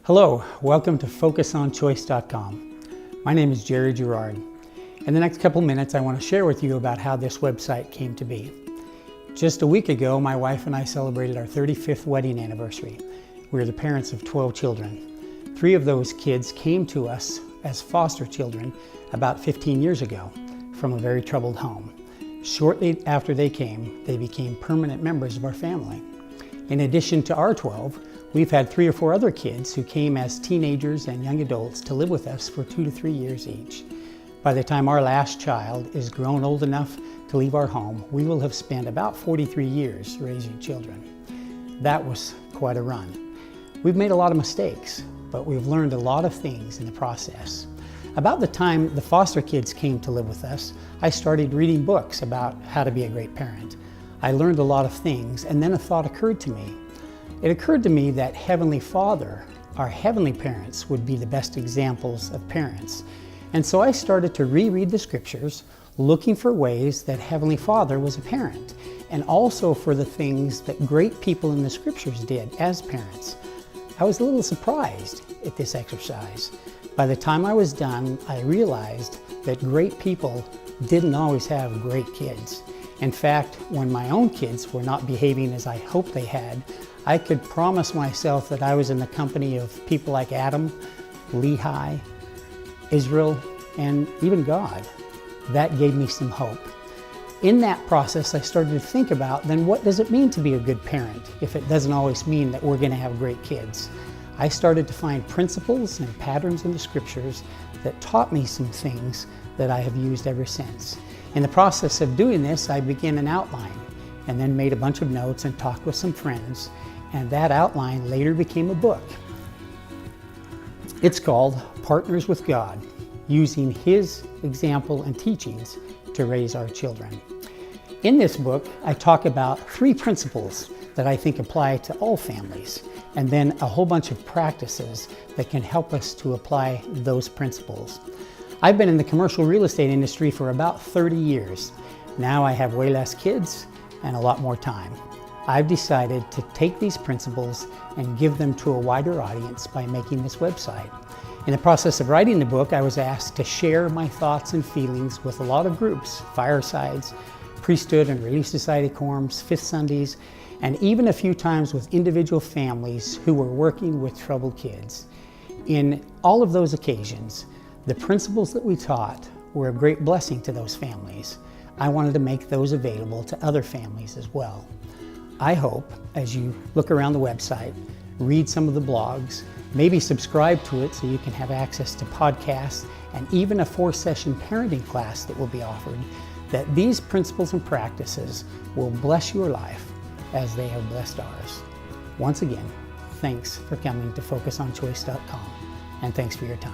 Hello, welcome to FocusOnChoice.com. My name is Gerard. In the next couple minutes, I want to share with you about how this website came to be. Just a week ago, my wife and I celebrated our 35th wedding anniversary. We are the parents of 12 children. 3 of those kids came to us as foster children about 15 years ago from a very troubled home. Shortly after they came, they became permanent members of our family. In addition to our 12, we've had 3 or 4 other kids who came as teenagers and young adults to live with us for 2 to 3 years each. By the time our last child is grown old enough to leave our home, we will have spent about 43 years raising children. That was quite a run. We've made a lot of mistakes, but we've learned a lot of things in the process. About the time the foster kids came to live with us, I started reading books about how to be a great parent. I learned a lot of things, and then a thought occurred to me. It occurred to me that Heavenly Father, our heavenly parents, would be the best examples of parents. And so I started to reread the scriptures, looking for ways that Heavenly Father was a parent, and also for the things that great people in the scriptures did as parents. I was a little surprised at this exercise. By the time I was done, I realized that great people didn't always have great kids. In fact, when my own kids were not behaving as I hoped they had, I could promise myself that I was in the company of people like Adam, Lehi, Israel, and even God. That gave me some hope. In that process, I started to think about, then what does it mean to be a good parent if it doesn't always mean that we're going to have great kids? I started to find principles and patterns in the scriptures that taught me some things that I have used ever since. In the process of doing this, I began an outline and then made a bunch of notes and talked with some friends, and that outline later became a book. It's called Partners with God, using His example and teachings to raise our children. In this book, I talk about 3 principles that I think apply to all families, and then a whole bunch of practices that can help us to apply those principles. I've been in the commercial real estate industry for about 30 years. Now I have way less kids and a lot more time. I've decided to take these principles and give them to a wider audience by making this website. In the process of writing the book, I was asked to share my thoughts and feelings with a lot of groups, firesides, priesthood and Relief Society quorums, Fifth Sundays, and even a few times with individual families who were working with troubled kids. In all of those occasions, the principles that we taught were a great blessing to those families. I wanted to make those available to other families as well. I hope, as you look around the website, read some of the blogs, maybe subscribe to it so you can have access to podcasts and even a 4-session parenting class that will be offered, that these principles and practices will bless your life as they have blessed ours. Once again, thanks for coming to FocusOnChoice.com, and thanks for your time.